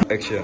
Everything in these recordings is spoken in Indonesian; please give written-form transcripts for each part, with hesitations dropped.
Action.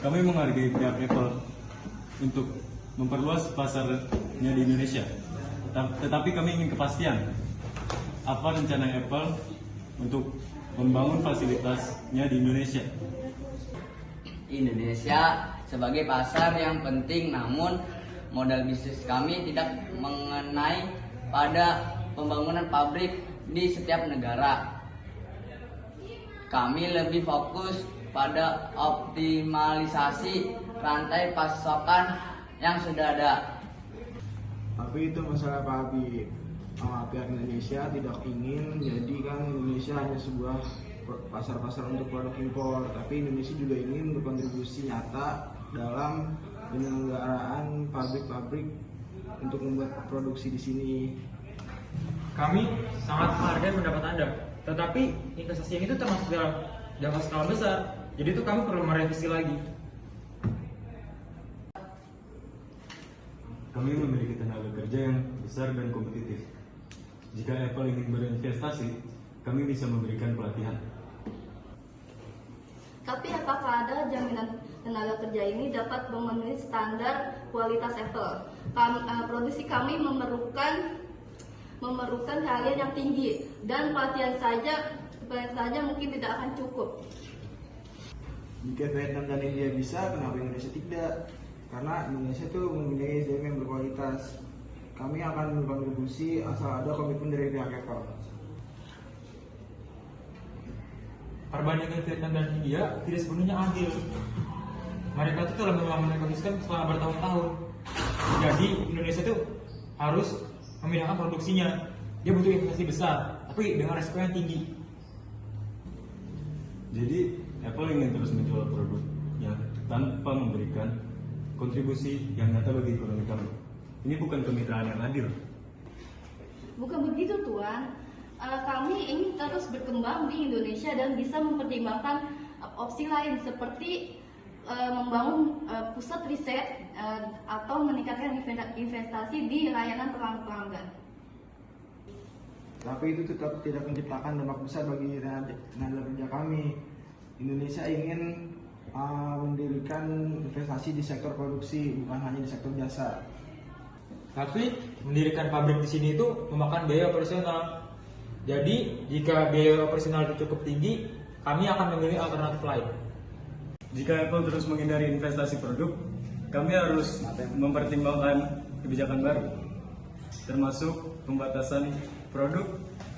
Kami menghargai pihak Apple untuk memperluas pasarnya di Indonesia. Tetapi kami ingin kepastian apa rencana Apple untuk membangun fasilitasnya di Indonesia. Indonesia sebagai pasar yang penting, namun modal bisnis kami tidak mengenai pada pembangunan pabrik di setiap negara. Kami lebih fokus pada optimalisasi rantai pasokan yang sudah ada. Tapi itu masalah Pak Habib. Pihak Indonesia tidak ingin menjadikan Indonesia hanya sebuah pasar-pasar untuk produk impor, tapi Indonesia juga ingin berkontribusi nyata dalam penyelenggaraan pabrik-pabrik untuk membuat produksi di sini. Kami sangat menghargai pendapat Anda, tetapi investasi ini itu termasuk dalam jangka skala besar, jadi itu kami perlu merevisi lagi. Kami memiliki tenaga kerja yang besar dan kompetitif. Jika Apple ingin berinvestasi, kami bisa memberikan pelatihan. Tapi apakah ada jaminan tenaga kerja ini dapat memenuhi standar kualitas Apple? Produksi kami memerlukan keahlian yang tinggi, dan pelatihan saja mungkin tidak akan cukup. Jika Vietnam dan India bisa, kenapa Indonesia tidak? Karena Indonesia itu mempunyai SDM yang berkualitas. Kami akan berkontribusi asal ada komitmen dari pihak Apple. Perbandingan Vietnam dan India tidak sepenuhnya adil. Mereka itu telah membangun ekosistem selama bertahun-tahun. Jadi Indonesia itu harus memindahkan produksinya. Dia butuh investasi besar, tapi dengan resiko yang tinggi. Jadi Apple ingin terus menjual produknya tanpa memberikan kontribusi yang nyata bagi ekonomi kami. Ini bukan kemitraan yang adil. Bukan begitu, Tuan. Kami ingin terus berkembang di Indonesia dan bisa mempertimbangkan opsi lain seperti membangun pusat riset atau meningkatkan investasi di layanan pelanggan. Tapi itu tetap tidak menciptakan dampak besar bagi tenaga kerja kami. Indonesia ingin mendirikan investasi di sektor produksi, bukan hanya di sektor jasa. Tapi mendirikan pabrik di sini itu memakan biaya operasional. Jadi jika biaya operasional itu cukup tinggi, kami akan memilih alternatif lain. Jika Apple terus menghindari investasi produk, kami harus mempertimbangkan kebijakan baru, termasuk pembatasan produk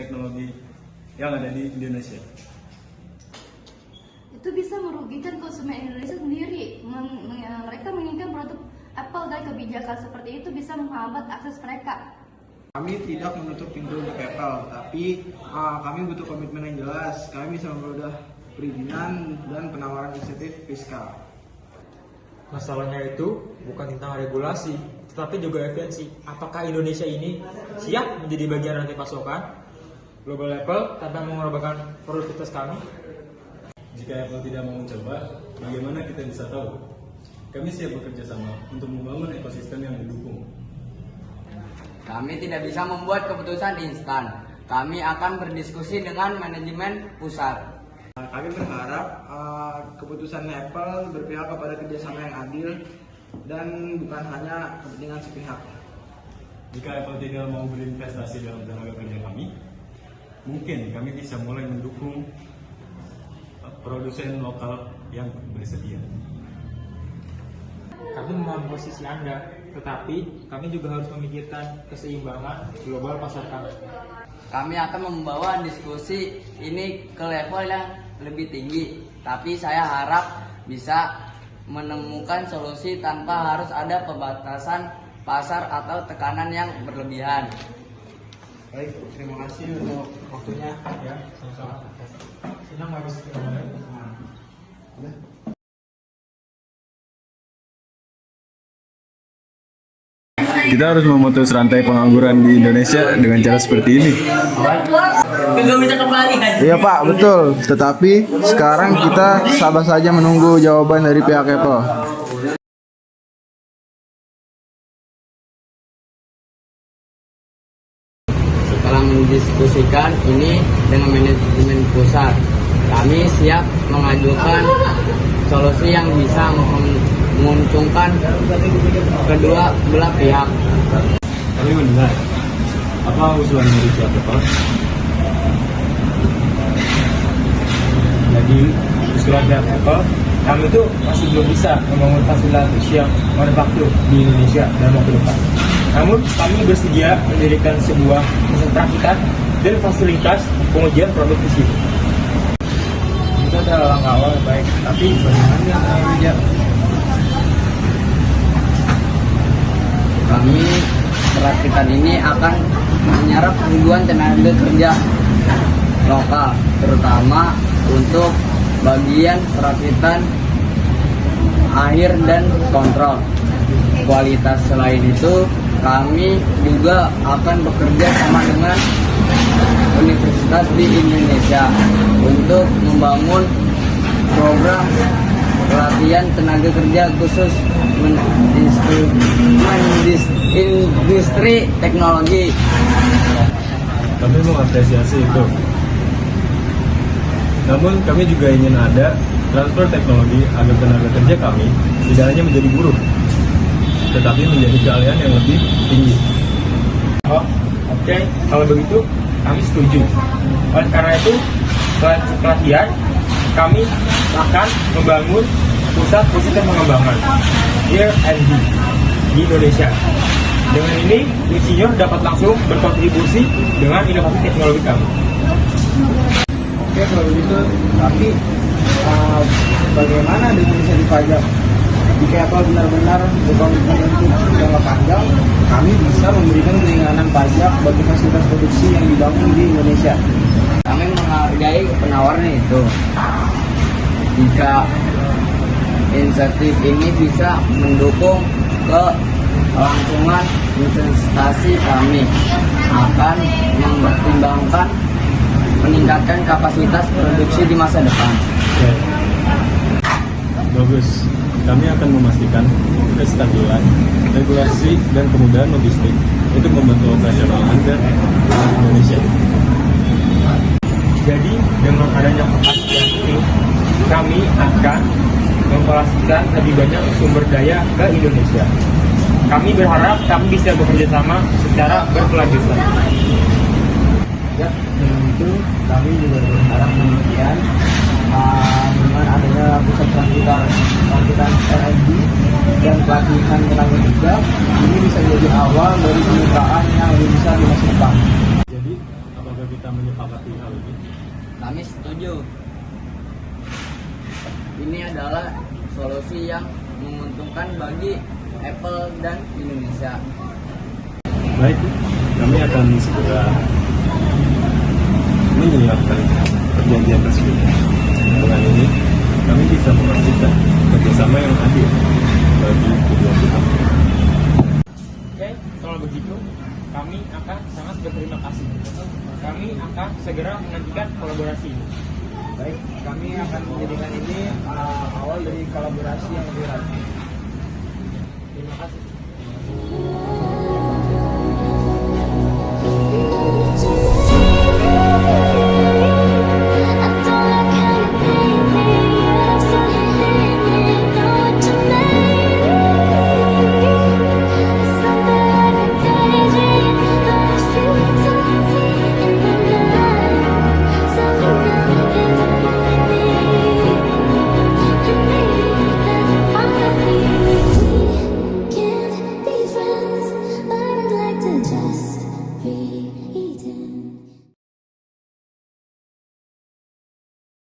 teknologi yang ada di Indonesia. Itu bisa merugikan konsumen Indonesia sendiri. Mereka menginginkan produk Apple, dan kebijakan seperti itu bisa menghambat akses mereka. Kami tidak menutup pintu untuk Apple, tapi kami butuh komitmen yang jelas. Kami bisa mempermudah perizinan dan penawaran insentif fiskal. Masalahnya itu bukan tentang regulasi, tetapi juga efisiensi. Apakah Indonesia ini siap menjadi bagian rantai pasokan global Apple tanpa mengorbankan produktivitas kami? Jika Apple tidak mau mencoba, bagaimana kita bisa tahu? Kami siap bekerja sama untuk membangun ekosistem yang didukung. Kami tidak bisa membuat keputusan instan. Kami akan berdiskusi dengan manajemen pusat. Kami berharap keputusan Apple berpihak kepada kerjasama yang adil dan bukan hanya kepentingan sepihak. Jika Apple tidak mau berinvestasi dalam tenaga kerja kami, mungkin kami bisa mulai mendukung produsen lokal yang bersedia. Kami memahami posisi Anda, tetapi kami juga harus memikirkan keseimbangan global pasar kami. Kami akan membawa diskusi ini ke level yang lebih tinggi, tapi saya harap bisa menemukan solusi tanpa harus ada pembatasan pasar atau tekanan yang berlebihan. Baik, terima kasih untuk waktunya. Ya, sama-sama. Senang habis ketemu. Udah. Kita harus memutus rantai pengangguran di Indonesia dengan cara seperti ini. Nggak bisa kembali kan? Iya Pak, betul. Tetapi sekarang kita sabar saja menunggu jawaban dari pihak Apple. Setelah mendiskusikan ini dengan manajemen pusat, kami siap mengajukan solusi yang bisa menguntungkan kedua belah pihak. Kami mendengar apa usulan dari pihak Apple. Jadi usulan dari Apple, kami itu masih belum bisa membangun fasilitas yang manufaktur di Indonesia dalam waktu depan. Namun kami bersedia mendirikan sebuah pusat perakitan dan fasilitas pengujian produk di sini. Itu adalah langkah awal yang baik, tapi bagaimana yang bijak? Kami perakitan ini akan menyerap ribuan tenaga kerja lokal, terutama untuk bagian perakitan akhir dan kontrol kualitas. Selain itu, kami juga akan bekerja sama dengan universitas di Indonesia untuk membangun program pelatihan tenaga kerja khusus industri teknologi. Kami mengapresiasi itu. Namun kami juga ingin ada transfer teknologi agar tenaga kerja kami tidak hanya menjadi buruh, tetapi menjadi keahlian yang lebih tinggi. Oh, oke. Kalau begitu, kami setuju. Oleh karena itu, selain pelatihan, kami akan membangun pusat pengembangan R&D di Indonesia. Dengan ini, insinyur dapat langsung berkontribusi dengan inovasi teknologi kami. Oke, kalau begitu, tapi bagaimana dengan bisa dipajak? Jika Apple benar-benar berkomitmen untuk jangka panjang, kami bisa memberikan keringanan pajak bagi fasilitas produksi yang dibangun di Indonesia. Kami menghargai penawaran itu. Jika insentif ini bisa mendukung kelangsungan investasi, kami akan mempertimbangkan meningkatkan kapasitas produksi di masa depan. Oke. Bagus. Kami akan memastikan kestabilan, regulasi, dan kemudahan logistik untuk membantu operasional Anda di Indonesia. Jadi, dengan adanya kepastian ini, kami akan mempromosikan lebih banyak sumber daya ke Indonesia. Kami berharap kami bisa bekerja sama secara berkelanjutan. Ya, dengan itu kami juga berharap demikian dengan adanya pusat perakitan R&D dan pelatihan tenaga kerja, ini bisa jadi awal dari kemitraan yang lebih besar di masa depan. Jadi, apakah kita menyepakati hal ini? Kami setuju. Ini adalah solusi yang menguntungkan bagi Apple dan Indonesia. Baik, kami akan segera menyiapkan perjanjian tersebut. Dengan ini, kami bisa memastikan kerjasama yang adil bagi kedua pihak. Oke, kalau begitu, kami akan sangat berterima kasih. Kami akan segera menantikan kolaborasi ini. Baik, kami akan menjadikan ini awal dari kolaborasi yang lebih erat. Terima kasih.